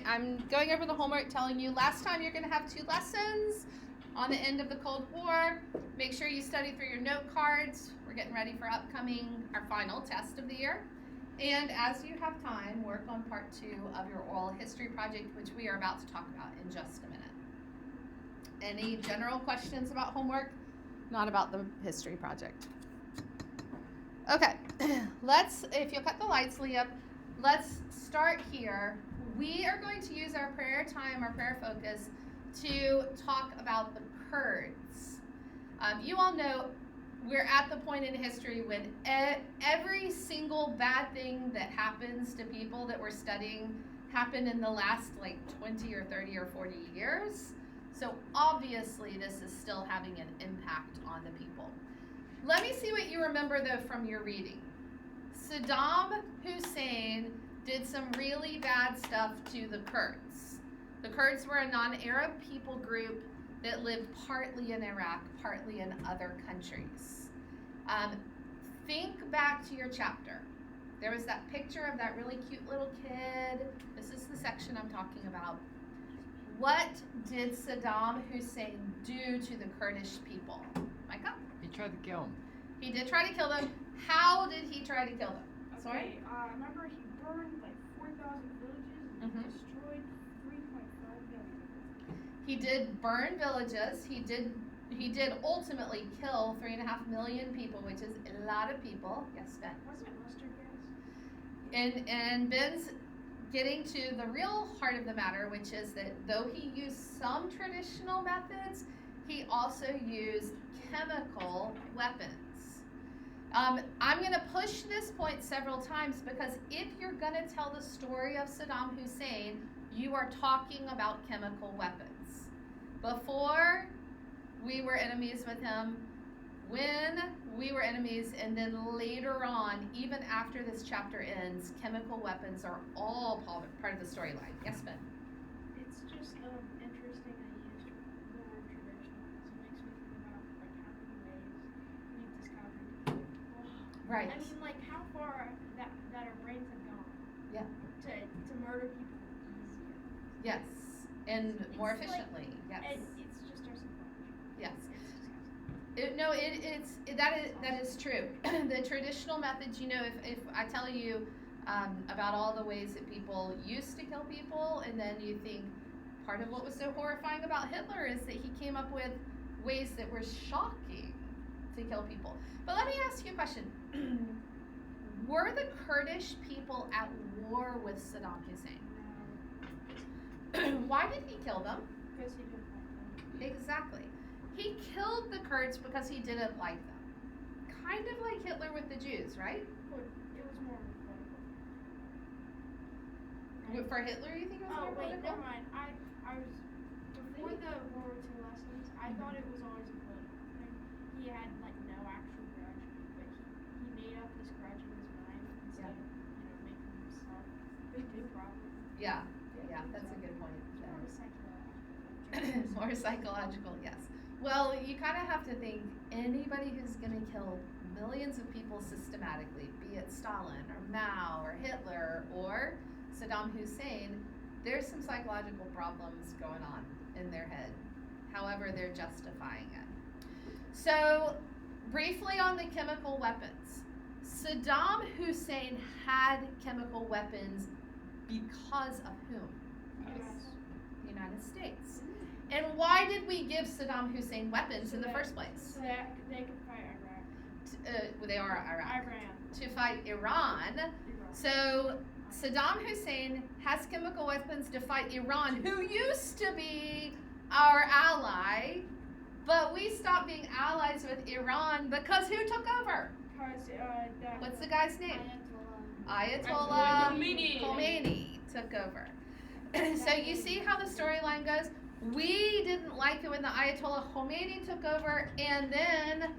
I'm going over the homework telling you last time you're going to have 2 lessons on the end of the Cold War. Make sure you study through your note cards. We're getting ready for our final test of the year. And as you have time, work on part 2 of your oral history project, which we are about to talk about in just a minute. Any general questions about homework? Not about the history project. Okay, if you'll cut the lights, Leah, let's start here. We are going to use our prayer time, our prayer focus, to talk about the Kurds. You all know we're at the point in history when every single bad thing that happens to people that we're studying happened in the last 20 or 30 or 40 years. So obviously this is still having an impact on the people. Let me see what you remember though from your reading. Saddam Hussain did some really bad stuff to the Kurds. The Kurds were a non-Arab people group that lived partly in Iraq, partly in other countries. Think back to your chapter. There was that picture of that really cute little kid. This is the section I'm talking about. What did Saddam Hussein do to the Kurdish people? Micah? He tried to kill him. He did try to kill them. How did he try to kill them? Okay, Sorry? remember he burned 4,000 villages and destroyed 3.5 million. He did burn villages. He did ultimately kill 3.5 million people, which is a lot of people. Yes, Ben. Wasn't it mustard gas? And Ben's getting to the real heart of the matter, which is that though he used some traditional methods, he also used chemical weapons. I'm going to push this point several times because if you're going to tell the story of Saddam Hussein, you are talking about chemical weapons. Before, we were enemies with him. When we were enemies, and then later on, even after this chapter ends, chemical weapons are all part of the storyline. Yes, Ben? It's just interesting that he used the word traditional. So it makes me think about how many ways we've discovered. Right. I mean, how far that our brains have gone. Yeah. To murder people easier. Yes, and It's more efficiently. Yes. It's just our subconscious. Yes. It's disgusting. That is true. The traditional methods, if I tell you about all the ways that people used to kill people, and then you think part of what was so horrifying about Hitler is that he came up with ways that were shocking to kill people. But let me ask you a question. Were the Kurdish people at war with Saddam Hussein? Why did he kill them? Because he didn't like them. Exactly. He killed the Kurds because he didn't like them. Kind of like Hitler with the Jews, right? But it was more political. For Hitler, you think it was more wait, political? never mind. I was before the World War II lessons. I thought it was always a political thing. He had no actual grudge, but he made up this grudge in his mind instead of making himself a big problem. Yeah, that's a good point. It's more psychological. More psychological, yes. Well, you kind of have to think anybody who's going to kill millions of people systematically, be it Stalin or Mao or Hitler or Saddam Hussein, there's some psychological problems going on in their head. However, they're justifying it. So, briefly on the chemical weapons. Saddam Hussein had chemical weapons because of whom? The United States. And why did we give Saddam Hussein weapons in the first place? So that they could fight Iraq. They are Iraq. Iran. To fight Iran. So Saddam Hussein has chemical weapons to fight Iran, who used to be our ally, but we stopped being allies with Iran because who took over? What's the guy's name? Ayatollah Khomeini took over. So you see how the storyline goes? We didn't like it when the Ayatollah Khomeini took over, and then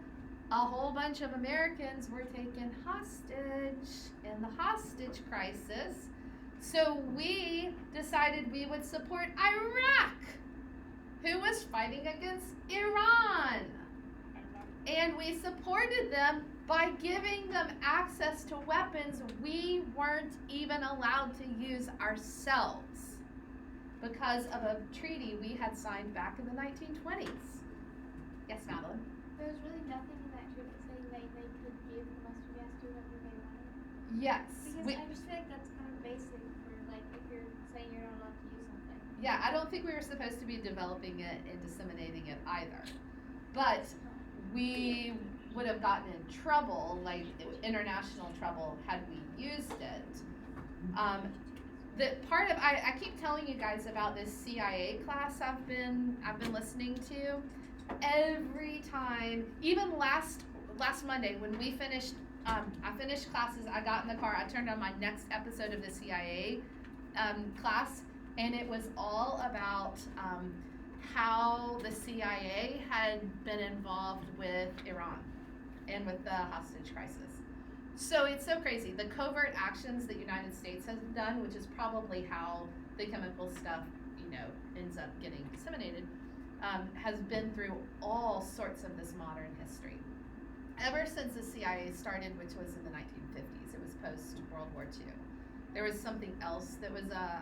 a whole bunch of Americans were taken hostage in the hostage crisis. So we decided we would support Iraq, who was fighting against Iran. And we supported them by giving them access to weapons we weren't even allowed to use ourselves. because of a treaty we had signed back in the 1920s. Yes, Madeline? There was really nothing in that treaty saying they could give the mustard gas to whoever they wanted. Yes. Because I just feel like that's kind of basic for like if you're saying you're not allowed to use something. Yeah, I don't think we were supposed to be developing it and disseminating it either. But we would have gotten in trouble, like international trouble, had we used it. The part of I keep telling you guys about this CIA class I've been listening to. Every time, even last Monday when we finished, I finished classes. I got in the car. I turned on my next episode of the CIA class, and it was all about how the CIA had been involved with Iran and with the hostage crisis. So it's so crazy. The covert actions the United States has done, which is probably how the chemical stuff, ends up getting disseminated, has been through all sorts of this modern history. Ever since the CIA started, which was in the 1950s, it was post World War II. There was something else that was a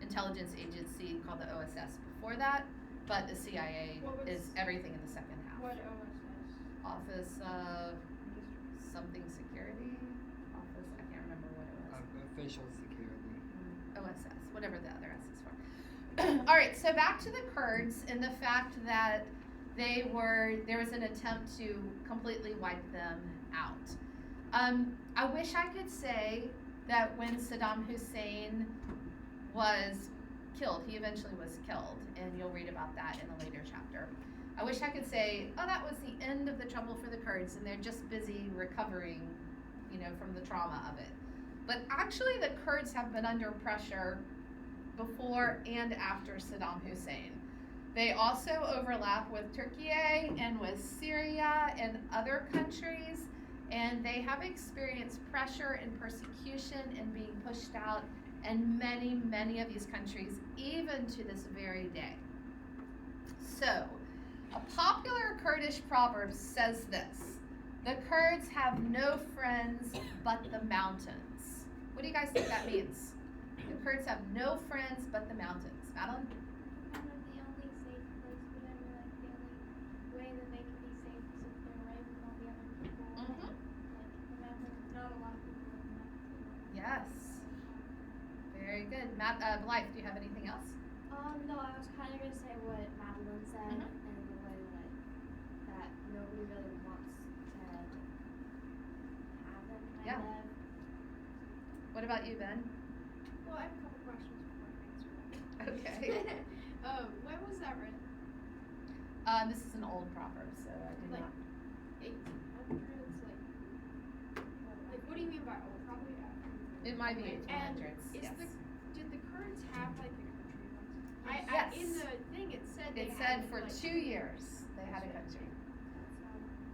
intelligence agency called the OSS before that, but the CIA is everything in the second half. What OSS? Office of something security? Office, I can't remember what it was. Official security. OSS, whatever the other S is for. All right, so back to the Kurds and the fact that there was an attempt to completely wipe them out. I wish I could say that when Saddam Hussein was killed, he eventually was killed, and you'll read about that in a later chapter. I wish I could say, oh, that was the end of the trouble for the Kurds, and they're just busy recovering, from the trauma of it. But actually, the Kurds have been under pressure before and after Saddam Hussein. They also overlap with Turkey and with Syria and other countries, and they have experienced pressure and persecution and being pushed out in many, many of these countries, even to this very day. So, a popular Kurdish proverb says this: the Kurds have no friends but the mountains. What do you guys think that means? The Kurds have no friends but the mountains. Madeline? Kind of the only safe place, whatever, like the only way that they can be safe is if they're away from all the other people. Mm-hmm. Like the mountains, not a lot of people live in that. Yes. Very good. Blythe, do you have anything else? No, I was kind of gonna say what Madeline said, Mhm. and the way that nobody really wants to have them. Yeah. What about you, Ben? Well, I have a couple questions before I answer that. Okay. When was that written? This is an old proverb, so I do Like not. 1800s, like what do you mean by old? Probably after. It might be And 1800s. is Yes. did the Kurds have like a country once? Yes. In the thing it said they It had said for like, 2 years they had a country.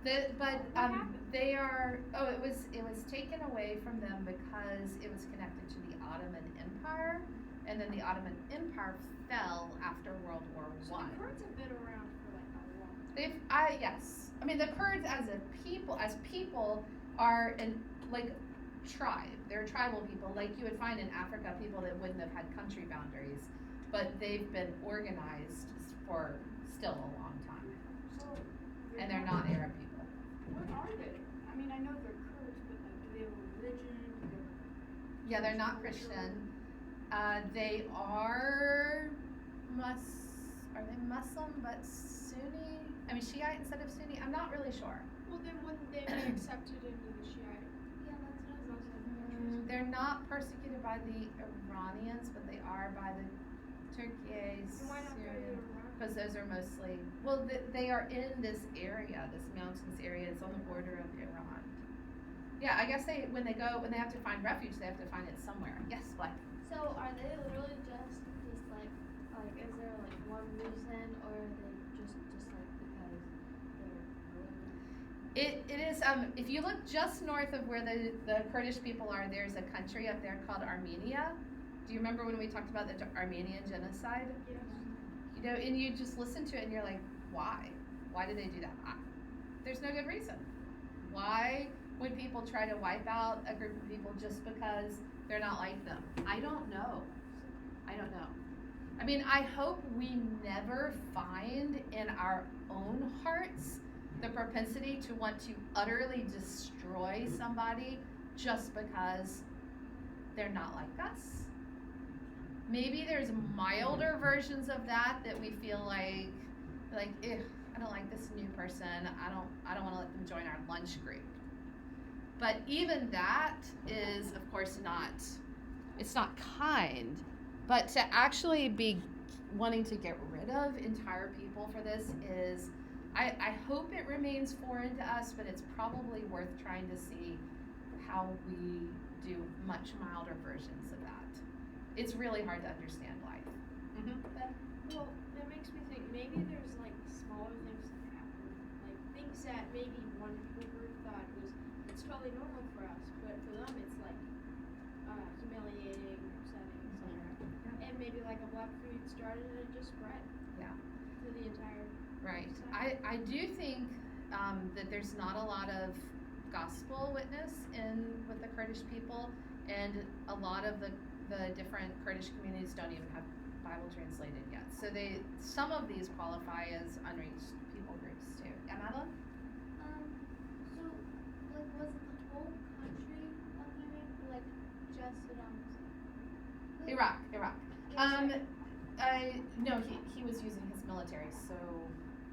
That's, But What happened? they are. Oh, it was taken away from them because it was connected to the Ottoman Empire, and then the Ottoman Empire fell after World War so One. the Kurds have been around for like a long time. Yes. I mean, the Kurds as people are like tribe. They're tribal people, like you would find in Africa, people that wouldn't have had country boundaries, but they've been organized for still a long time, So and they're not Arab people. What are they? I mean, I know they're Kurds, but like, do they have a religion? Yeah, they're not Christian. They are Are they Muslim but Sunni? I mean Shiite instead of Sunni. I'm not really sure. Well, then wouldn't they be accepted into the Shiite? Yeah, that's what I was saying. They're not persecuted by the Iranians, but they are by the Turkeys, Why not go to Syrian, Iran? because those are mostly, well, they are in this area, this mountainous area. It's on the border of Iran. Yeah, I guess when they have to find refuge, they have to find it somewhere. Yes, Blythe. So are they literally just like is there like one reason, or are they just like because they're It is, if you look just north of where the Kurdish people are, there's a country up there called Armenia. Do you remember when we talked about the Armenian genocide? Yes. And you just listen to it and you're like, why? Why do they do that? There's no good reason. Why would people try to wipe out a group of people just because they're not like them? I don't know. I mean, I hope we never find in our own hearts the propensity to want to utterly destroy somebody just because they're not like us. Maybe there's milder versions of that we feel like, I don't like this new person. I don't want to let them join our lunch group. But even that is, of course, it's not kind. But to actually be wanting to get rid of entire people for this is, I hope it remains foreign to us, but it's probably worth trying to see how we do much milder versions of that. It's really hard to understand life. Well, that makes me think maybe there's like smaller things that happen, like things that maybe one people group thought it's totally normal for us, but for them it's like humiliating, upsetting, etc. And maybe like a black food started and it just spread. Yeah. To the entire. Right. society. I do think that there's not a lot of gospel witness with the Kurdish people, and a lot of the different Kurdish communities don't even have Bible translated yet. So some of these qualify as unreached people groups too. Yeah, Madeline? So, like, was it the whole country unmarried, or like just Saddam Hussein? Iraq. No, he was using his military, so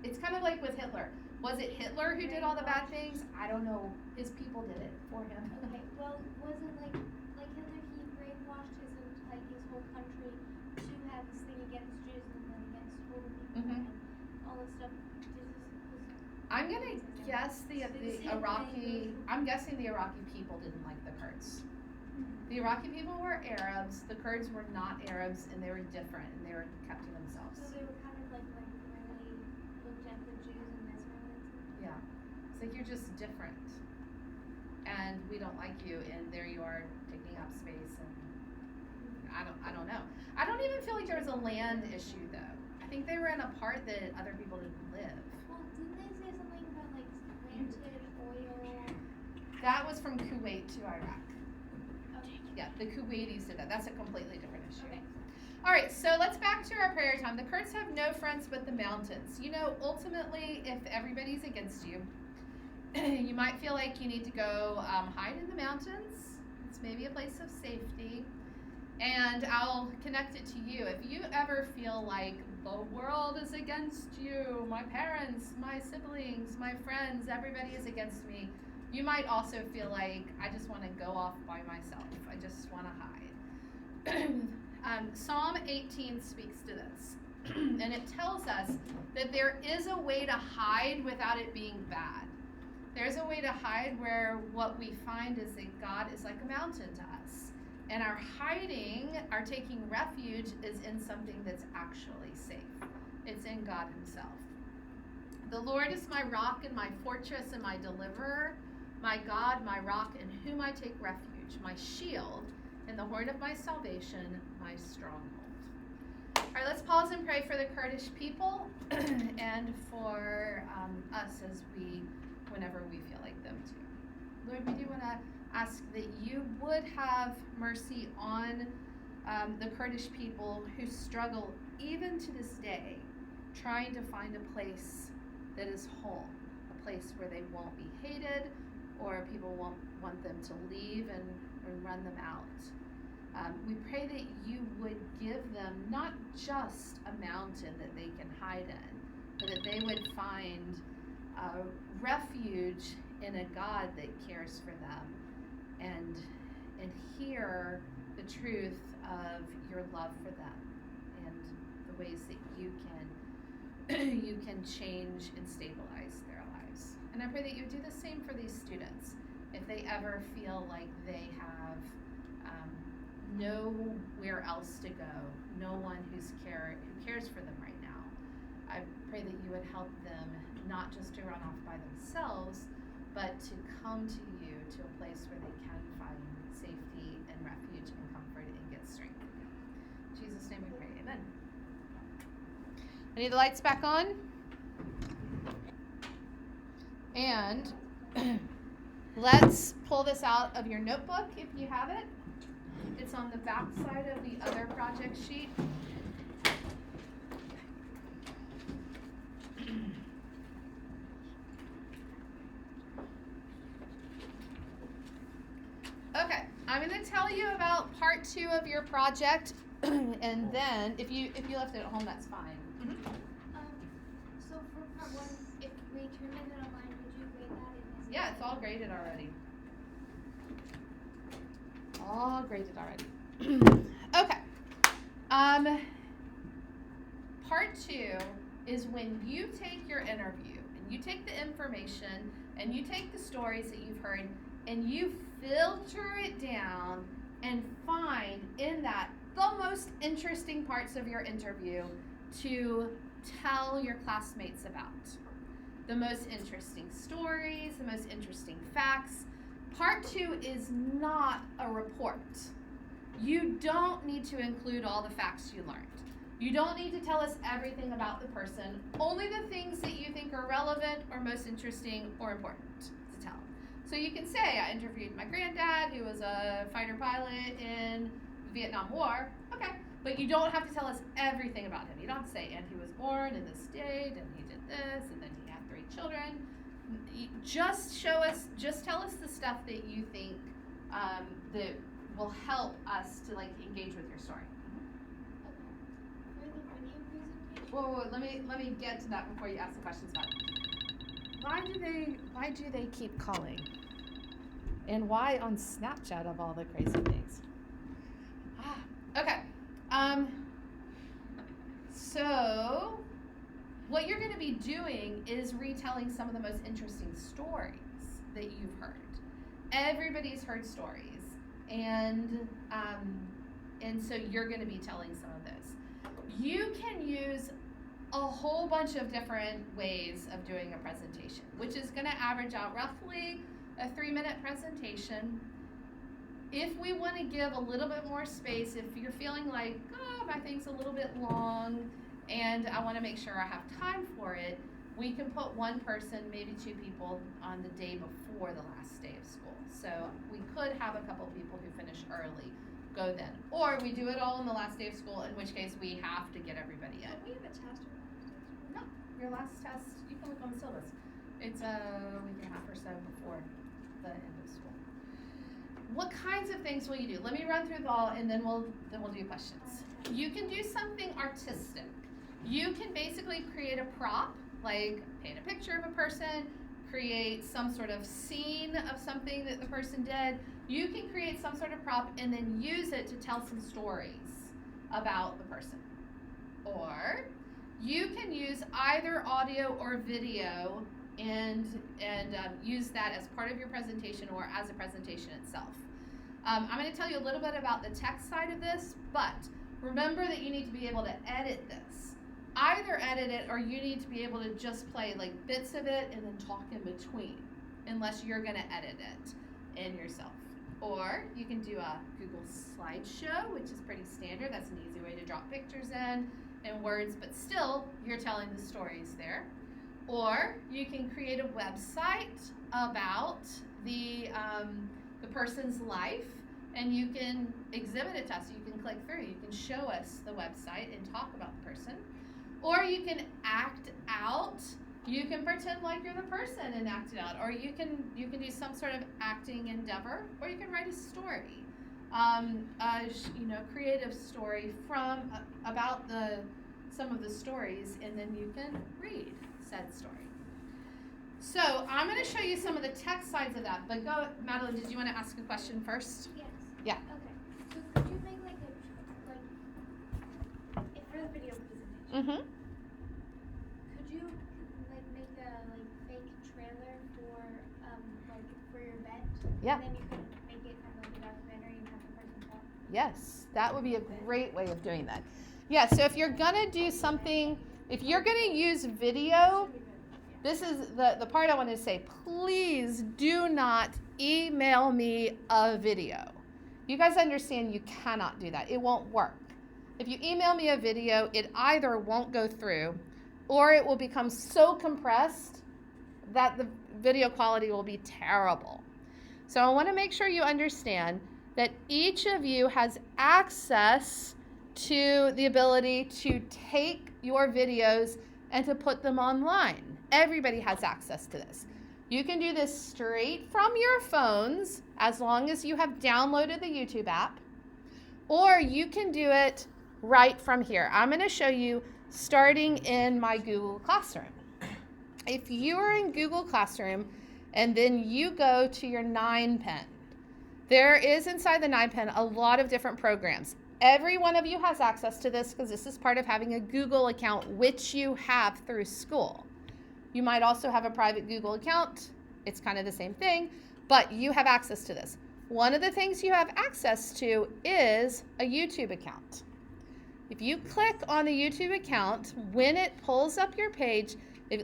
it's kind of like with Hitler. Was it Hitler who did all the bad things? I don't know. His people did it for him. Okay, well, wasn't like Hitler, he brainwashed his whole country to have this thing against Jews and then against holy people and all this stuff. I'm gonna guess the Iraqi. I'm guessing the Iraqi people didn't like the Kurds. The Iraqi people were Arabs. The Kurds were not Arabs, and they were different, and they were kept to themselves. So they were kind of like really looked at the Jews and Israelites. Yeah, it's like you're just different, and we don't like you, and there you are taking up space, and I don't know. I don't even feel like there was a land issue though. I think they were in a part that other people didn't live. Well, didn't they say something about like planted oil? That was from Kuwait to Iraq. Okay. Yeah, the Kuwaitis did that. That's a completely different issue. Okay. All right, so let's back to our prayer time. The Kurds have no friends but the mountains. You know, ultimately, if everybody's against you, you might feel like you need to go hide in the mountains. It's maybe a place of safety. And I'll connect it to you. If you ever feel like the world is against you, my parents, my siblings, my friends, everybody is against me, you might also feel like I just want to go off by myself. I just want to hide. Psalm 18 speaks to this. And it tells us that there is a way to hide without it being bad. There's a way to hide where what we find is that God is like a mountain to us. And our hiding, our taking refuge, is in something that's actually safe. It's in God himself. The Lord is my rock and my fortress and my deliverer, my God, my rock, in whom I take refuge, my shield, and the horn of my salvation, my stronghold. All right, let's pause and pray for the Kurdish people and for us whenever we feel like them too. Lord, we do want to ask that you would have mercy on the Kurdish people who struggle even to this day trying to find a place that is home, a place where they won't be hated or people won't want them to leave and run them out. We pray that you would give them not just a mountain that they can hide in, but that they would find refuge in a God that cares for them and hear the truth of your love for them and the ways that you can change and stabilize their lives. And I pray that you do the same for these students. If they ever feel like they have nowhere else to go, no one who cares for them right now, I pray that you would help them not just to run off by themselves, but to come to you, to a place where they can find safety and refuge and comfort and get strength. In Jesus' name we pray, amen. I need the lights back on. And let's pull this out of your notebook if you have it. It's on the back side of the other project sheet. I'm going to tell you about part 2 of your project, and then if you left it at home, that's fine. So for part 1, if we turn it online, would you grade that? Yeah, it's all graded already. All graded already. Okay. Part 2 is when you take your interview and you take the information and you take the stories that you've heard and you filter it down and find in that the most interesting parts of your interview to tell your classmates about. The most interesting stories, the most interesting facts. Part 2 is not a report. You don't need to include all the facts you learned. You don't need to tell us everything about the person, only the things that you think are relevant or most interesting or important to tell. So you can say, I interviewed my granddad, who was a fighter pilot in the Vietnam War. Okay, but you don't have to tell us everything about him. You don't have to say, and he was born in this state, and he did this, and then he had 3 children. Just tell us the stuff that you think that will help us to engage with your story. For the video presentation? Whoa, let me get to that before you ask the questions about it. Why do they keep calling? And why on Snapchat of all the crazy things? Okay. So what you're going to be doing is retelling some of the most interesting stories that you've heard. Everybody's heard stories, and so you're going to be telling some of those. You can use a whole bunch of different ways of doing a presentation, which is going to average out roughly a 3-minute presentation. If we want to give a little bit more space, if you're feeling like, oh, my thing's a little bit long and I want to make sure I have time for it, we can put 1 person, maybe 2 people on the day before the last day of school. So we could have a couple people who finish early go then. Or we do it all on the last day of school, in which case we have to get everybody in. Don't we have a test or No, your last test, you can look on the syllabus. It's a week and a half or so before the end of school. What kinds of things will you do? Let me run through them all, and then we'll do questions. You can do something artistic. You can basically create a prop, like paint a picture of a person, create some sort of scene of something that the person did. You can create some sort of prop and then use it to tell some stories about the person. Or you can use either audio or video and use that as part of your presentation or as a presentation itself. I'm going to tell you a little bit about the text side of this, but remember that you need to be able to edit this. Either edit it or you need to be able to just play bits of it and then talk in between, unless you're going to edit it in yourself. Or you can do a Google slideshow, which is pretty standard. That's an easy way to drop pictures in and words, but still you're telling the stories there. Or you can create a website about the person's life, and you can exhibit it to us. You can click through. You can show us the website and talk about the person. Or you can act out. You can pretend like you're the person and act it out. Or you can do some sort of acting endeavor. Or you can write a story, creative story from about some of the stories, and then you can read said story. So I'm going to show you some of the text sides of that. But go, Madeline. Did you want to ask a question first? Yes. Yeah. Okay. So could you make for the video presentation? Mm-hmm. Could you make a fake trailer for your event? Yeah. And then you could make it kind of like a documentary and have the person talk. Yes, that would be a great way of doing that. Yeah. So if you're gonna do something, if you're gonna use video, this is the part I want to say. Please do not email me a video. You guys understand you cannot do that. It won't work. If you email me a video, it either won't go through or it will become so compressed that the video quality will be terrible. So I want to make sure you understand that each of you has access to the ability to take your videos and to put them online. Everybody has access to this. You can do this straight from your phones as long as you have downloaded the YouTube app, or you can do it right from here. I'm going to show you starting in my Google Classroom. If you are in Google Classroom and then you go to your 9-pen, there is inside the 9-pen a lot of different programs. Every one of you has access to this because this is part of having a Google account, which you have through school. You might also have a private Google account. It's kind of the same thing, but you have access to this. One of the things you have access to is a YouTube account. If you click on the YouTube account, when it pulls up your page,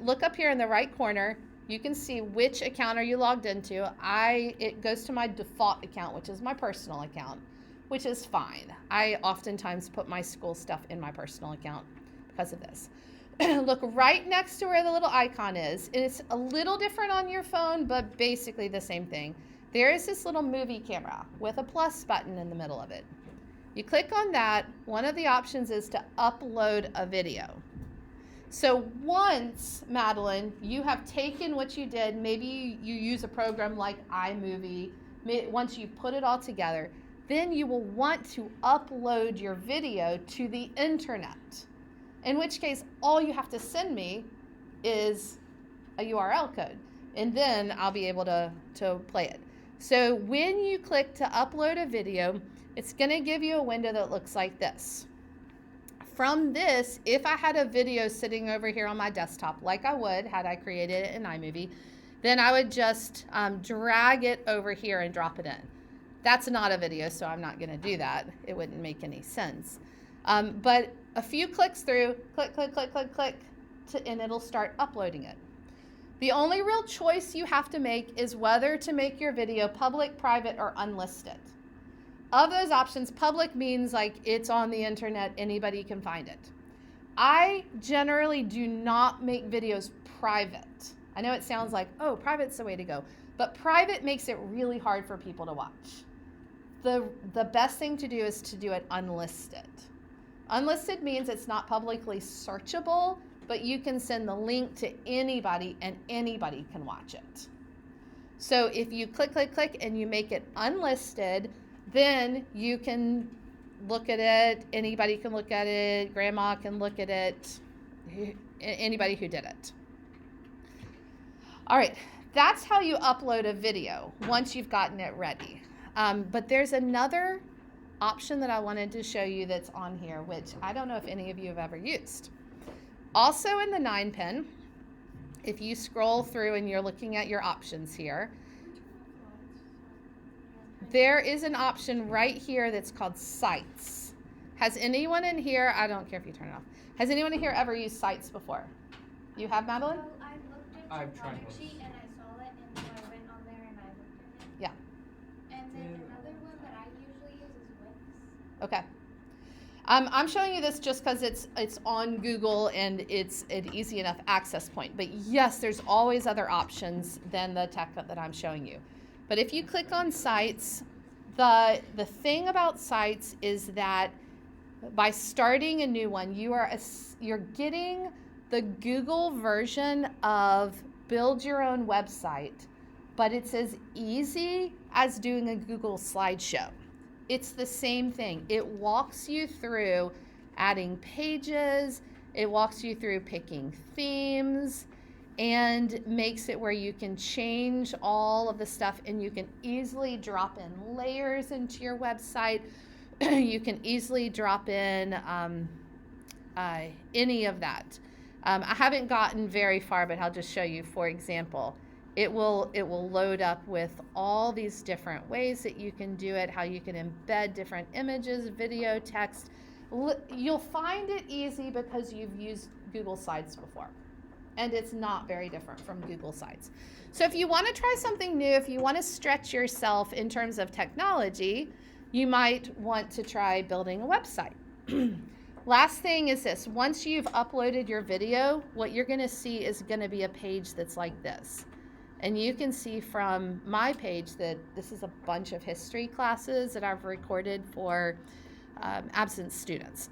look up here in the right corner, you can see which account are you logged into. It goes to my default account, which is my personal account, which is fine. I oftentimes put my school stuff in my personal account because of this. Look right next to where the little icon is. It's a little different on your phone, but basically the same thing. There is this little movie camera with a plus button in the middle of it. You click on that. One of the options is to upload a video. So once, Madeline, you have taken what you did, maybe you use a program like iMovie, once you put it all together, then you will want to upload your video to the internet. In which case, all you have to send me is a URL code, and then I'll be able to play it. So when you click to upload a video, it's going to give you a window that looks like this. From this, if I had a video sitting over here on my desktop, like I would had I created it in iMovie, then I would just drag it over here and drop it in. That's not a video, so I'm not going to do that. It wouldn't make any sense. But a few clicks through, click, and it'll start uploading it. The only real choice you have to make is whether to make your video public, private, or unlisted. Of those options, public means like it's on the internet, anybody can find it. I generally do not make videos private. I know it sounds like, oh, private's the way to go, but private makes it really hard for people to watch. The best thing to do is to do it unlisted. Unlisted means it's not publicly searchable, but you can send the link to anybody and anybody can watch it. So if you click, and you make it unlisted, then you can look at it, anybody can look at it, grandma can look at it, anybody who did it. All right, that's how you upload a video once you've gotten it ready. But there's another option that I wanted to show you that's on here, which I don't know if any of you have ever used. Also in the 9-pen, if you scroll through and you're looking at your options here, there is an option right here that's called Sites. Has anyone in here, I don't care if you turn it off, has anyone in here ever used Sites before? You have, Madeline? Well, I looked at your project sheet and I saw it, and so I went on there and I looked at it. Yeah. And then another one that I usually use is Wix. Okay. I'm showing you this just because it's on Google and it's an easy enough access point. But yes, there's always other options than the tech that I'm showing you. But if you click on Sites, the thing about Sites is that by starting a new one, you're getting the Google version of build your own website, but it's as easy as doing a Google slideshow. It's the same thing. It walks you through adding pages, it walks you through picking themes, and makes it where you can change all of the stuff and you can easily drop in layers into your website. You can easily drop in any of that. I haven't gotten very far, but I'll just show you. For example, it will load up with all these different ways that you can do it, how you can embed different images, video, text. You'll find it easy because you've used Google Slides before, and it's not very different from Google Slides. So if you want to try something new, if you want to stretch yourself in terms of technology, you might want to try building a website. Last thing is this. Once you've uploaded your video, what you're going to see is going to be a page that's like this. And you can see from my page that this is a bunch of history classes that I've recorded for absent students.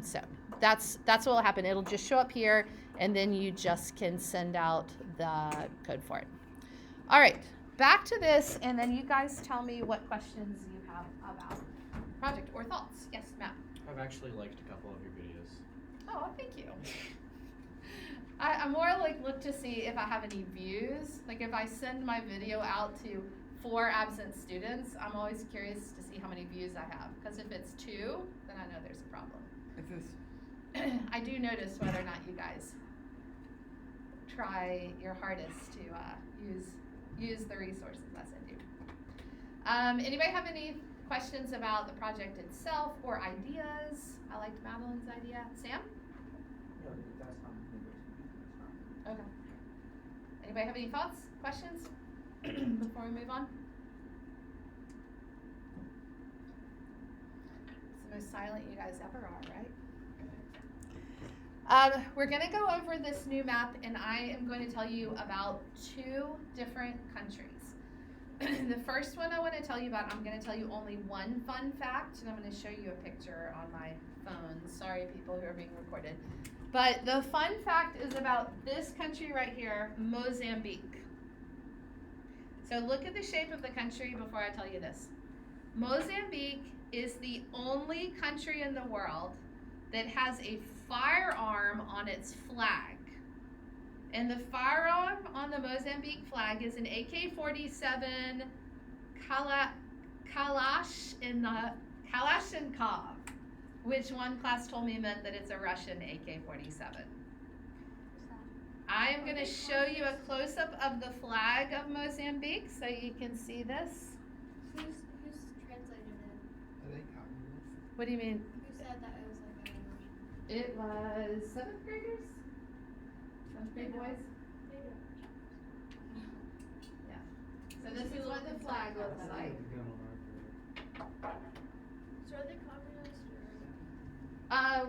So that's what will happen. It'll just show up here, and then you just can send out the code for it. All right, back to this, and then you guys tell me what questions you have about the project or thoughts. Yes, Matt. I've actually liked a couple of your videos. Oh, thank you. I more like look to see if I have any views. Like if I send my video out to 4 absent students, I'm always curious to see how many views I have. Because if it's 2, then I know there's a problem. I do notice whether or not you guys try your hardest to use the resources I send you. Anybody have any questions about the project itself or ideas? I liked Madeline's idea. Sam? No, that's not me. Okay. Anybody have any thoughts, questions before we move on? It's the most silent you guys ever are, right? We're going to go over this new map, and I am going to tell you about 2 different countries. The first one I want to tell you about, I'm going to tell you only one fun fact, and I'm going to show you a picture on my phone. Sorry, people who are being recorded. But the fun fact is about this country right here, Mozambique. So look at the shape of the country before I tell you this. Mozambique is the only country in the world that has a firearm on its flag. And the firearm on the Mozambique flag is an AK-47 Kalashnikov, which one class told me meant that it's a Russian AK-47. I am going to show you a close-up of the flag of Mozambique so you can see this. Who's translated it? Are they communists? What do you mean? Who said that it was like a It was 7th graders? 7th grade boys? Yeah. So this is what the flag looks like. So are they communist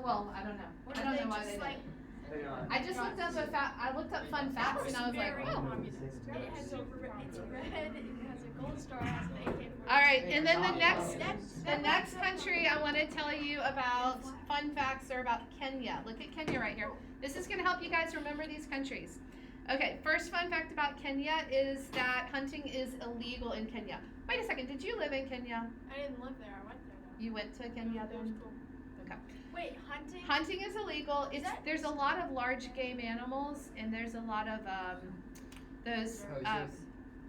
Well, I don't know. or I don't know why just they did like it. They are. I just looked up I looked up fun facts and I was like, very oh. communist. It has it's red, it has a gold star, it has an AK-47. All right, and then the next country I want to tell you about fun facts are about Kenya. Look at Kenya right here. This is going to help you guys remember these countries. Okay, first fun fact about Kenya is that hunting is illegal in Kenya. Wait a second, did you live in Kenya? I didn't live there, I went there though. You went to Kenya It was then? cool. Okay. Wait, hunting? Hunting is illegal. There's a lot of large game animals, and there's a lot of those. Poachers.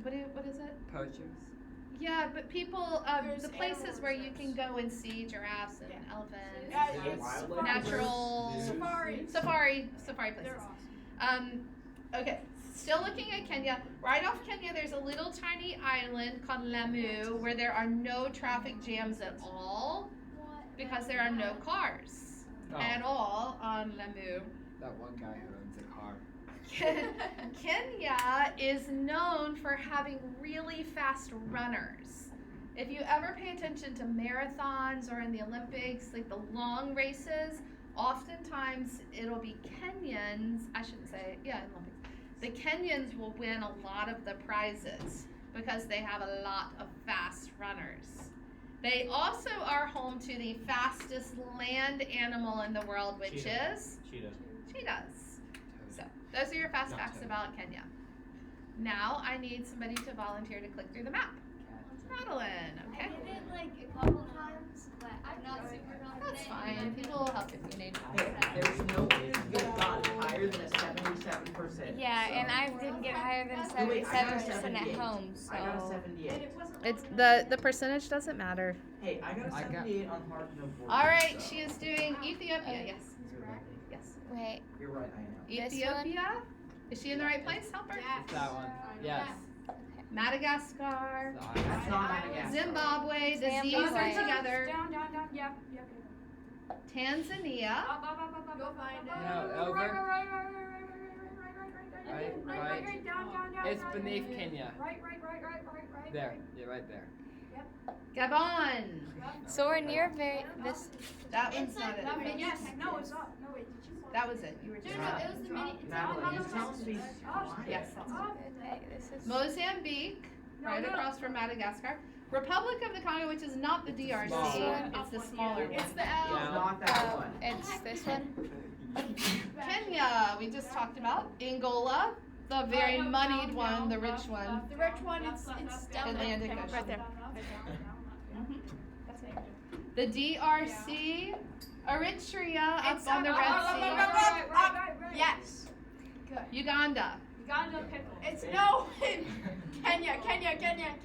What is it? Poachers. Yeah, but people, There's the places animal where you reserves. can go and see giraffes and Yeah. elephants, Yeah, it it's wildlife? natural Safari. safari They're places. awesome. Okay, still looking at Kenya. Right off Kenya, there's a little tiny island called Lamu where there are no traffic jams at all because there are no cars at all on Lamu. That one guy who owns a car. Kenya is known for having really fast runners. If you ever pay attention to marathons or in the Olympics, like the long races, oftentimes it'll be Kenyans, I shouldn't say, yeah, Olympics. The Kenyans will win a lot of the prizes because they have a lot of fast runners. They also are home to the fastest land animal in the world, which Cheetah. is Cheetah. cheetahs. So those are your fast Not facts toad. about Kenya. Now I need somebody to volunteer to click through the map. Madeline, I okay? did it like a couple times, but I'm not super confident. That's fine. People will help if you need. Hey, there's no way you've gotten higher than a 77%. Yeah, and I didn't get higher than Oh, wait, I got a 77% at 78. home, so. I got a 78. It's the percentage doesn't matter. Hey, I got a I got- 78 on hard no board. All right, so. she is doing Ethiopia. Yes, yes. Wait, You're right, I know. This Ethiopia. Is she in the right place? Help her. Yes. It's that one. Yes. Madagascar, That's not Madagascar. Zimbabwe. The Z's Zimbabwe. are together. Down, yep. Tanzania. Up. Go find it. No, over. Right. Down. It's beneath Kenya. Right. There. You're right there. Gabon. so we're near this. That one's not it. Yes, no, it's up. No, wait, did you? That was it. You were just. No, it was the mini. It's Madeline, you on tell me. Yes, that's it. Okay, this is. Mozambique, right across from Madagascar. Republic of the Congo, which is not the DRC. Small. It's the smaller It's one. the L. Yeah. Not that one. It's this one. Kenya, we just talked about. Angola, the very moneyed one, the rich one. The rich one, it's down Atlantic there. Ocean. Right there. The DRC, Eritrea up on the Red Sea, Yes. Uganda. Uganda pickle. It's no. Kenya.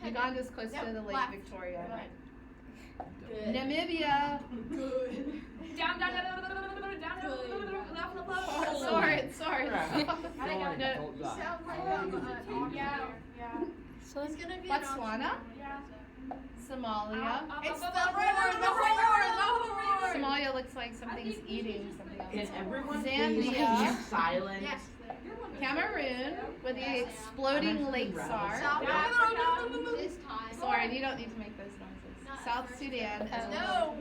Uganda's close to the Lake Left. Victoria. Good. Namibia. Down. Sorry. Don't No. die. Yeah. So It's gonna be Botswana, Yeah. Somalia. It's the horn. Somalia looks like something's eating something Can else. everyone Zambia. please keep silent? Yes. Cameroon with the exploding lake SAR. South Africa. This time. Sorry, you don't need to make those noises. South Sudan as well.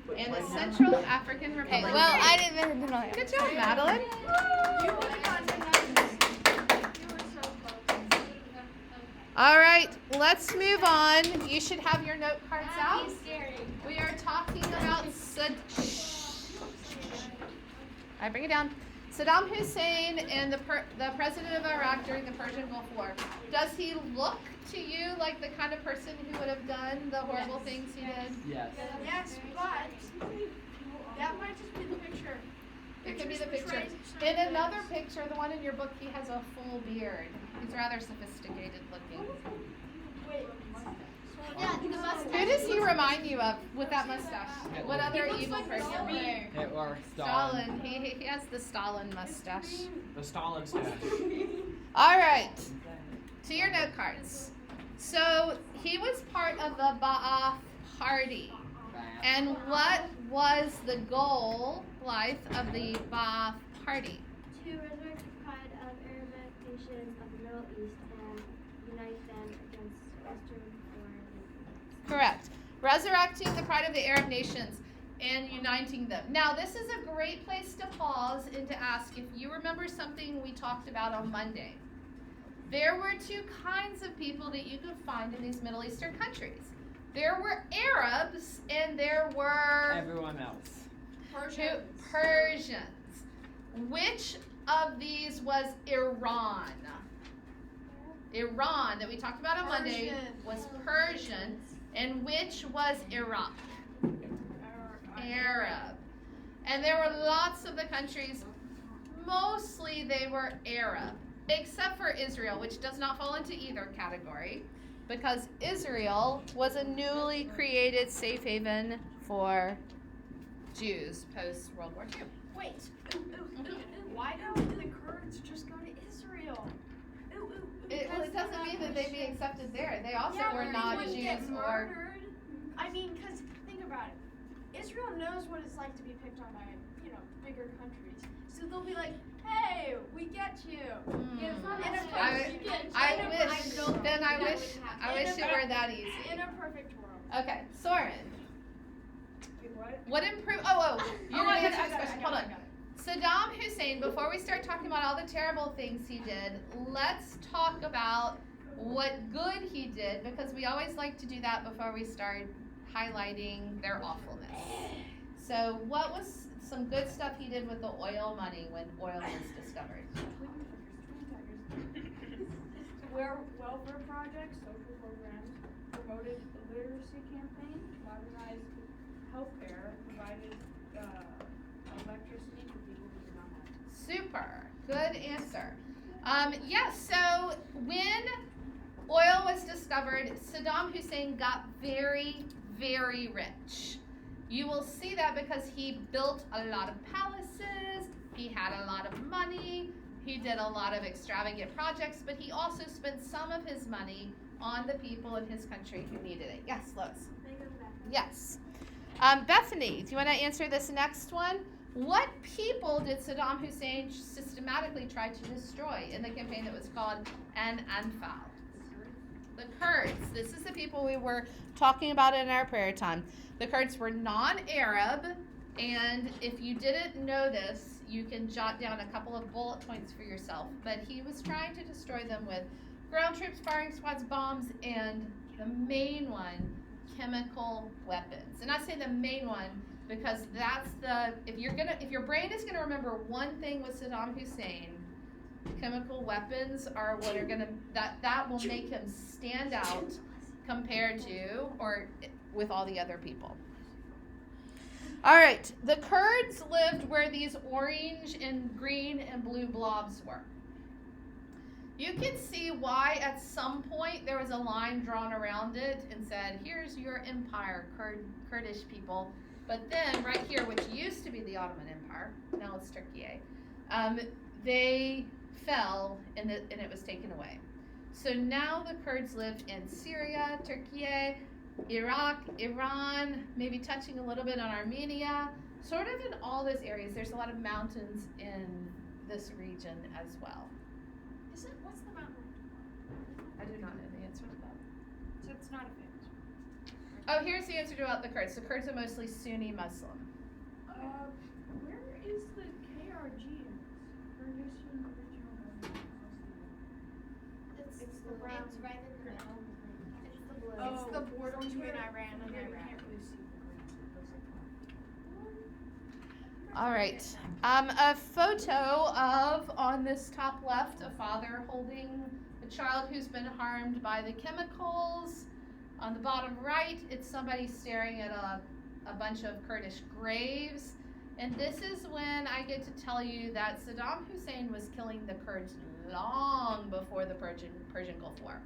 No. And the Central African Okay, Republic. well, I didn't know. Good job, Madeline. You would have gotten that. You were so close. All right, let's move on. You should have your note cards out. Scary. We are talking about I bring it down. Saddam Hussein and the president of Iraq during the Persian Gulf War. Does he look to you like the kind of person who would have done the horrible things he did? Yes. Yes, but that might just be the picture. It could be the picture. In another picture, the one in your book, he has a full beard. He's rather sophisticated looking. Wait. Yeah, the mustache. Who does he remind you of with that mustache? What other evil person? Hitler, Stalin. Stalin. He has the Stalin mustache. The Stalin stash. All right. To your note cards. So he was part of the Ba'ath Party. And what was the goal, Blythe, of the Ba'ath Party? To resurrect the pride of Arabic nations of the Middle East and unite them against Western foreign influence. Correct. Resurrecting the pride of the Arab nations and uniting them. Now, this is a great place to pause and to ask if you remember something we talked about on Monday. There were two kinds of people that you could find in these Middle Eastern countries. There were Arabs and there were Everyone else. Persians. Which of these was Iran? Iran, that we talked about on Monday, was Persian. And which was Iraq? Arab. And there were lots of the countries, mostly they were Arab, except for Israel, which does not fall into either category, because Israel was a newly created safe haven for Jews post World War II. Wait. Why don't the Kurds just go to Israel? It doesn't mean that they'd be accepted there. They also were but not they wouldn't get Jews or. murdered. I mean, because think about it. Israel knows what it's like to be picked on by, bigger countries. So they'll be like, hey, we get you. Yeah, it's not In a necessarily- perfect- I in a wish. perfect- Then I that wish. would happen. I wish it were that easy. In a perfect world. Okay, Soren. What? What improved? Oh, you're gonna I answer got this it, question. I got Hold it, on. Saddam Hussein. Before we start talking about all the terrible things he did, let's talk about what good he did, because we always like to do that before we start highlighting their awfulness. So, what was some good stuff he did with the oil money when oil was discovered? Welfare projects, social programs, promoted the literacy campaign, modernized healthcare, provided electricity to people who do not have it. Super. Good answer. Yes, so when oil was discovered, Saddam Hussein got very, very rich. You will see that because he built a lot of palaces, he had a lot of money, he did a lot of extravagant projects, but he also spent some of his money on the people in his country who needed it. Yes, Lois? Yes. Bethany, do you want to answer this next one? What people did Saddam Hussein systematically try to destroy in the campaign that was called An Anfal? The Kurds. This is the people we were talking about in our prayer time. The Kurds were non-Arab, and if you didn't know this, you can jot down a couple of bullet points for yourself. But he was trying to destroy them with ground troops, firing squads, bombs, and the main one, chemical weapons. And I say the main one because that's the, if your brain is gonna remember one thing with Saddam Hussein, chemical weapons are what are gonna that will make him stand out compared to or with all the other people. All right, the Kurds lived where these orange and green and blue blobs were. You can see why at some point there was a line drawn around it and said, here's your empire, Kurdish people. But then right here, which used to be the Ottoman Empire, now it's Turkey, they fell and it was taken away. So now the Kurds lived in Syria, Turkey, Iraq, Iran, maybe touching a little bit on Armenia, sort of in all those areas. There's a lot of mountains in this region as well. What's the mountain? I do not know the answer to that. So it's not a famous one. Oh, here's the answer about the Kurds. The Kurds are mostly Sunni Muslim. Where is the KRG? Kurdish Regional Government? It's the the brown. It's right in the middle. It's the blue. It's the border between Iran and Iraq. All right. A photo of, on this top left, a father holding a child who's been harmed by the chemicals. On the bottom right, it's somebody staring at a bunch of Kurdish graves. And this is when I get to tell you that Saddam Hussein was killing the Kurds long before the Persian Gulf War.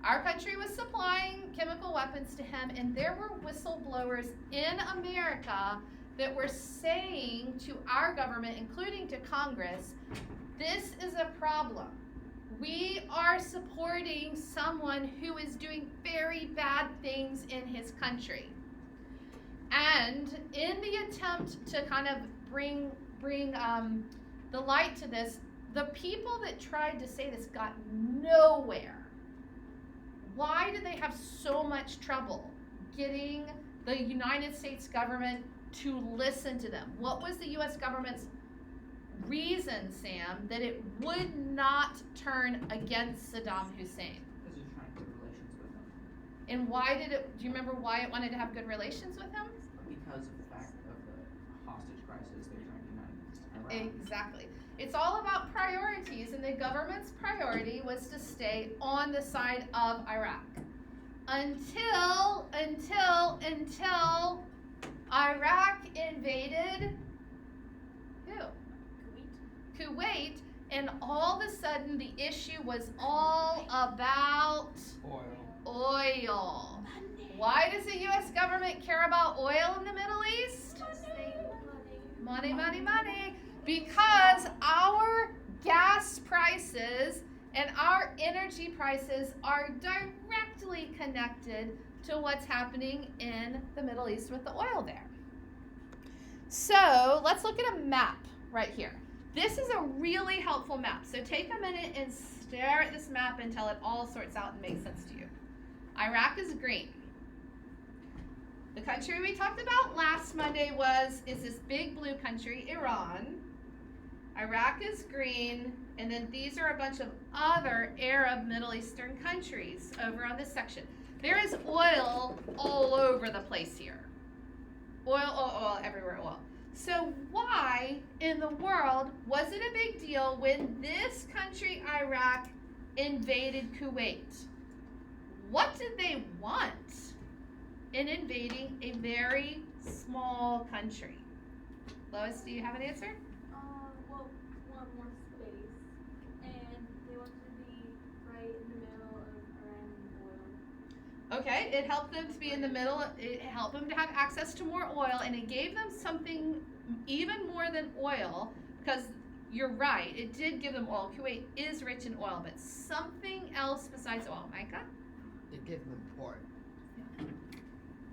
Our country was supplying chemical weapons to him, and there were whistleblowers in America that were saying to our government, including to Congress, this is a problem. We are supporting someone who is doing very bad things in his country. And in the attempt to kind of bring the light to this, the people that tried to say this got nowhere. Why did they have so much trouble getting the United States government to listen to them? What was the U.S. government's reason, Sam, that it would not turn against Saddam Hussein? Because you're trying to get relations with them. And why did it, do you remember why it wanted to have good relations with him? Because of the fact of the hostage crisis they're trying to unite against Iraq. Exactly. It's all about priorities, and the government's priority was to stay on the side of Iraq. Until Iraq invaded who? Kuwait, and all of a sudden the issue was all about oil. Why does the U.S. government care about oil in the Middle East? Money, money, money. Because our gas prices and our energy prices are directly connected to what's happening in the Middle East with the oil there. So let's look at a map right here. This is a really helpful map. So take a minute and stare at this map until it all sorts out and makes sense to you. Iraq is green. The country we talked about last Monday is this big blue country, Iran. Iraq is green, and then these are a bunch of other Arab Middle Eastern countries over on this section. There is oil all over the place here. Oil, everywhere, oil. So why in the world was it a big deal when this country, Iraq, invaded Kuwait? What did they want in invading a very small country? Lois, do you have an answer? Well, want more space, and they want to be right in the middle of Iran and oil. Okay, it helped them to be in the middle. It helped them to have access to more oil, and it gave them something even more than oil, because you're right, it did give them oil. Kuwait is rich in oil, but something else besides oil. Micah? It gives them port.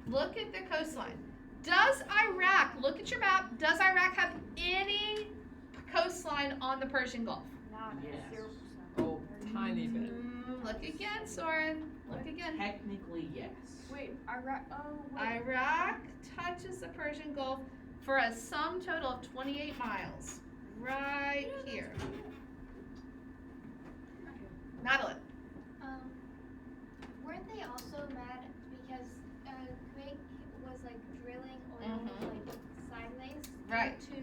Look at the coastline. Does Iraq, look at your map, does Iraq have any coastline on the Persian Gulf? Not Yes. 0%. Oh, tiny bit. Look again, Soren. Look again. Technically, yes. Wait, Iraq. Oh, wait. Iraq touches the Persian Gulf for a sum total of 28 miles. Right here. Madeline. Weren't they also mad because Kuwait was like drilling oil like sideways Right. to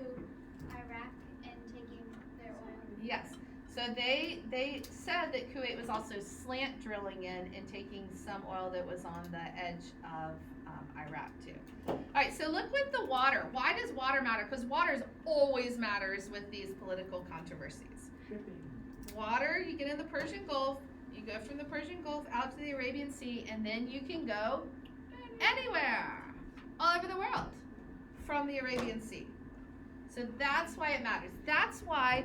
Iraq and taking their oil? Yes. So they said that Kuwait was also slant drilling in and taking some oil that was on the edge of Iraq too. All right, so look with the water. Why does water matter? Because water always matters with these political controversies. Water, you get in the Persian Gulf, you go from the Persian Gulf out to the Arabian Sea, and then you can go anywhere, all over the world, from the Arabian Sea. So that's why it matters. That's why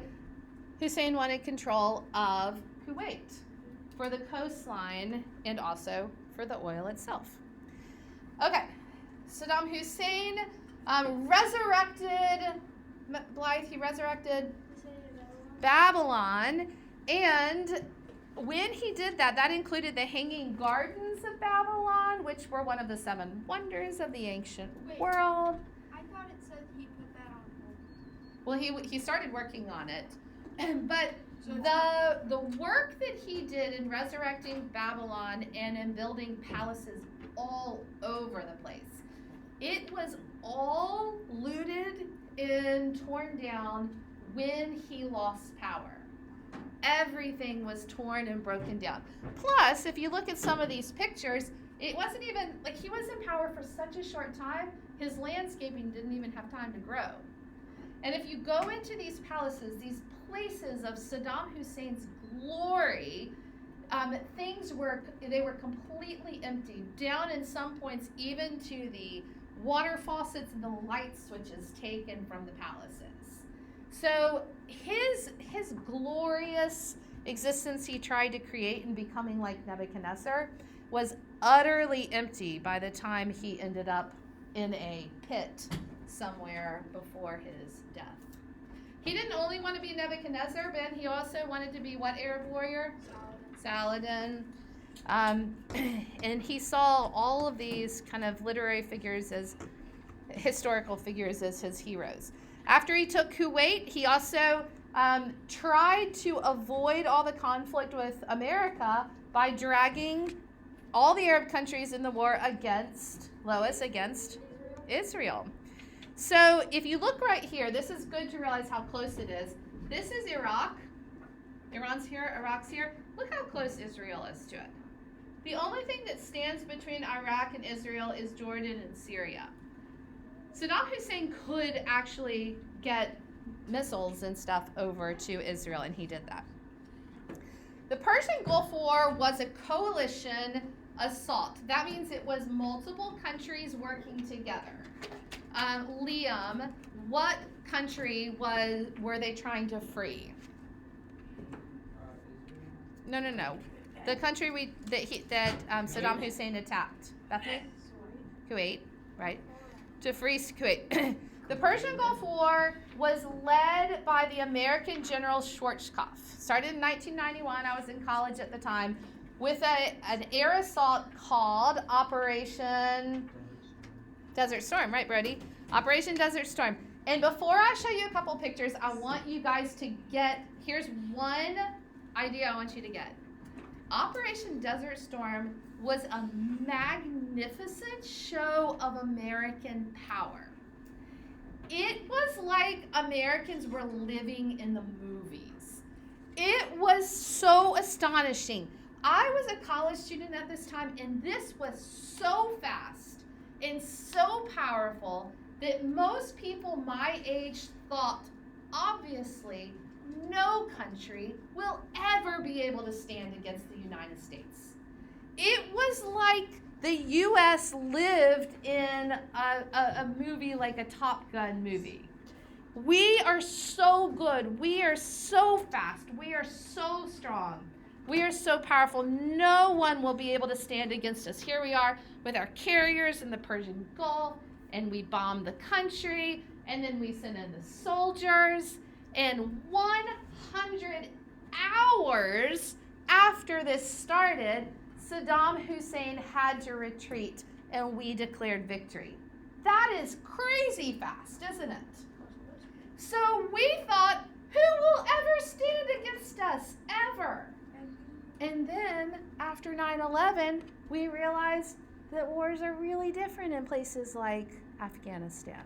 Hussein wanted control of Kuwait, for the coastline and also for the oil itself. Okay, Saddam Hussein resurrected Blythe. He resurrected Babylon, and when he did that, that included the Hanging Gardens of Babylon, which were one of the 7 wonders of the ancient world. I thought it said he put that on hold. Well, he started working on it, but the work that he did in resurrecting Babylon and in building palaces all over the place, it was all looted and torn down when he lost power. Everything was torn and broken down. Plus, if you look at some of these pictures, it wasn't even like he was in power for such a short time, his landscaping didn't even have time to grow. And if you go into these palaces, these places of Saddam Hussein's glory, things were completely empty, down in some points even to the water faucets and the light switches taken from the palaces. So his glorious existence he tried to create in becoming like Nebuchadnezzar was utterly empty by the time he ended up in a pit somewhere before his death. He didn't only want to be Nebuchadnezzar, Ben. He also wanted to be what Arab warrior? Saladin. And he saw all of these kind of literary figures as historical figures as his heroes. After he took Kuwait, he also tried to avoid all the conflict with America by dragging all the Arab countries in the war against Israel. So if you look right here, this is good to realize how close it is. This is Iraq. Iran's here, Iraq's here. Look how close Israel is to it. The only thing that stands between Iraq and Israel is Jordan and Syria. Saddam Hussein could actually get missiles and stuff over to Israel, and he did that. The Persian Gulf War was a coalition assault. That means it was multiple countries working together. Liam, what country were they trying to free? No. The country that Saddam Hussein attacked. Bethany? Kuwait, right? To free Kuwait. The Persian Gulf War was led by the American General Schwarzkopf. Started in 1991. I was in college at the time, with an air assault called Operation Desert Storm, right, Brody? Operation Desert Storm. And before I show you a couple pictures, I want you guys to here's one idea I want you to get. Operation Desert Storm was a magnificent show of American power. It was like Americans were living in the movies. It was so astonishing. I was a college student at this time, and this was so fast and so powerful that most people my age thought, obviously, no country will ever be able to stand against the United States. It was like the U.S. lived in a movie like a Top Gun movie. We are so good. We are so fast. We are so strong. We are so powerful. No one will be able to stand against us. Here we are with our carriers in the Persian Gulf, and we bomb the country, and then we send in the soldiers. And 100 hours after this started, Saddam Hussein had to retreat, and we declared victory. That is crazy fast, isn't it? So we thought, who will ever stand against us, ever? And then, after 9/11, we realized that wars are really different in places like Afghanistan.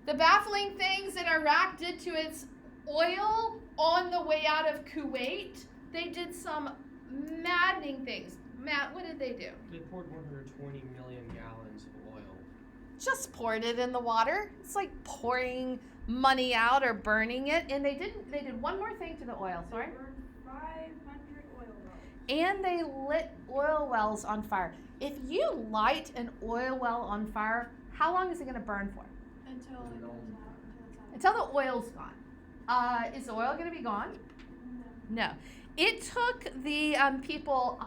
The baffling things that Iraq did to its oil on the way out of Kuwait, they did some maddening things. Matt, what did they do? They poured 120 million gallons of oil. Just poured it in the water. It's like pouring money out or burning it. And they did one more thing to the oil, sorry. They burned 500 oil wells. And they lit oil wells on fire. If you light an oil well on fire, how long is it going to burn for? Until it goes out. Until the oil's gone. Is the oil going to be gone? No. It took the people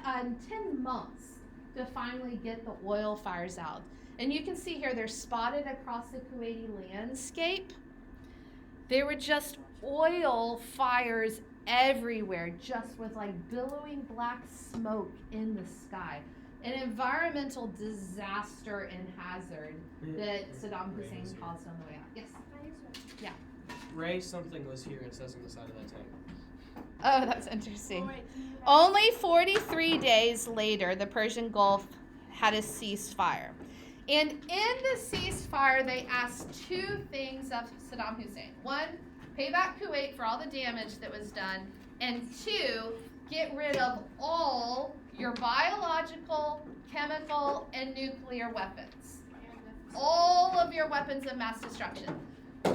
10 months to finally get the oil fires out. And you can see here they're spotted across the Kuwaiti landscape. There were just oil fires everywhere, just with like billowing black smoke in the sky. An environmental disaster and hazard that Saddam Hussein caused on the way out. Yes? Ray something was here, it says on the side of that tank. Oh, that's interesting. Oh, wait, Only 43 days later, the Persian Gulf had a ceasefire. And in the ceasefire, they asked two things of Saddam Hussein. One, pay back Kuwait for all the damage that was done. And two, get rid of all your biological, chemical, and nuclear weapons. All of your weapons of mass destruction.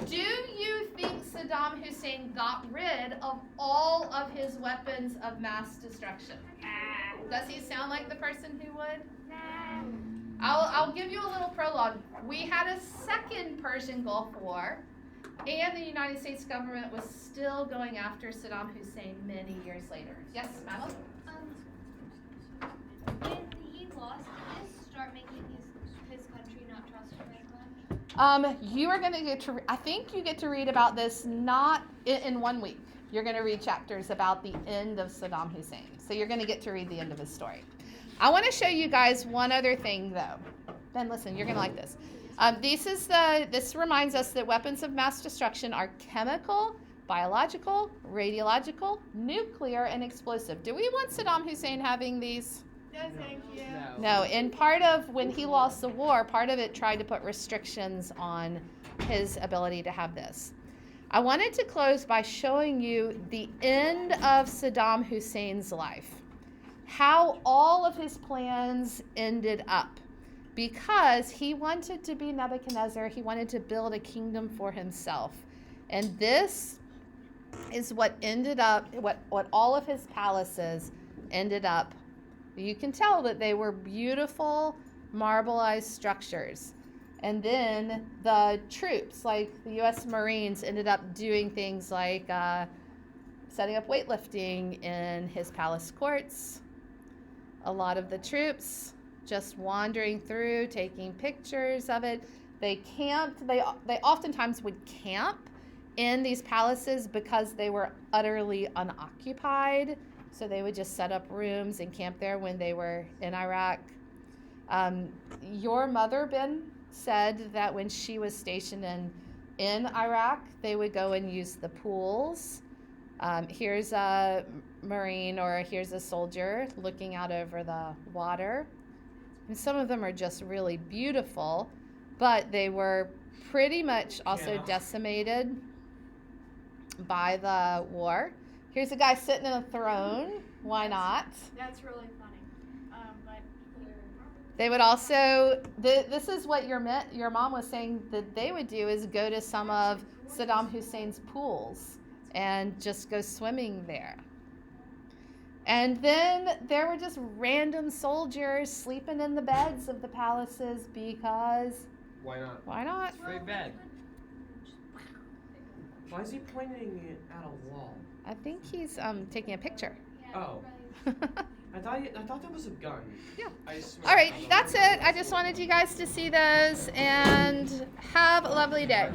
Do you think Saddam Hussein got rid of all of his weapons of mass destruction? Does he sound like the person who would? I'll give you a little prologue. We had a second Persian Gulf War, and the United States government was still going after Saddam Hussein many years later. Yes, Madeline? When he lost, did this start making his country not trust him as much? You are going to get to, I think you get to read about this not in 1 week. You're going to read chapters about the end of Saddam Hussein. So you're going to get to read the end of his story. I want to show you guys one other thing, though. Ben, listen, you're going to like this. This reminds us that weapons of mass destruction are chemical, biological, radiological, nuclear, and explosive. Do we want Saddam Hussein having these? No, thank you. No. And part of when he lost the war, part of it tried to put restrictions on his ability to have this. I wanted to close by showing you the end of Saddam Hussein's life. How all of his plans ended up. Because he wanted to be Nebuchadnezzar, he wanted to build a kingdom for himself. And this is what ended up, what all of his palaces ended up. You can tell that they were beautiful, marbleized structures. And then the troops, like the U.S. Marines, ended up doing things like setting up weightlifting in his palace courts. A lot of the troops just wandering through, taking pictures of it. They camped. They oftentimes would camp in these palaces because they were utterly unoccupied. So they would just set up rooms and camp there when they were in Iraq. Your mother, Ben, said that when she was stationed in Iraq, they would go and use the pools. Here's a Marine or here's a soldier looking out over the water. And some of them are just really beautiful, but they were pretty much also decimated by the war. Here's a guy sitting in a throne. Why not? That's really funny. But they would also, this is what your mom was saying that they would do is go to some of Saddam Hussein's pools and just go swimming there. And then there were just random soldiers sleeping in the beds of the palaces because... Why not? Why not? Free bed. Why is he pointing it at a wall? I think he's taking a picture. Oh. I thought that was a gun. Yeah. I swear. All right, that's it. I just wanted you guys to see those and have a lovely day.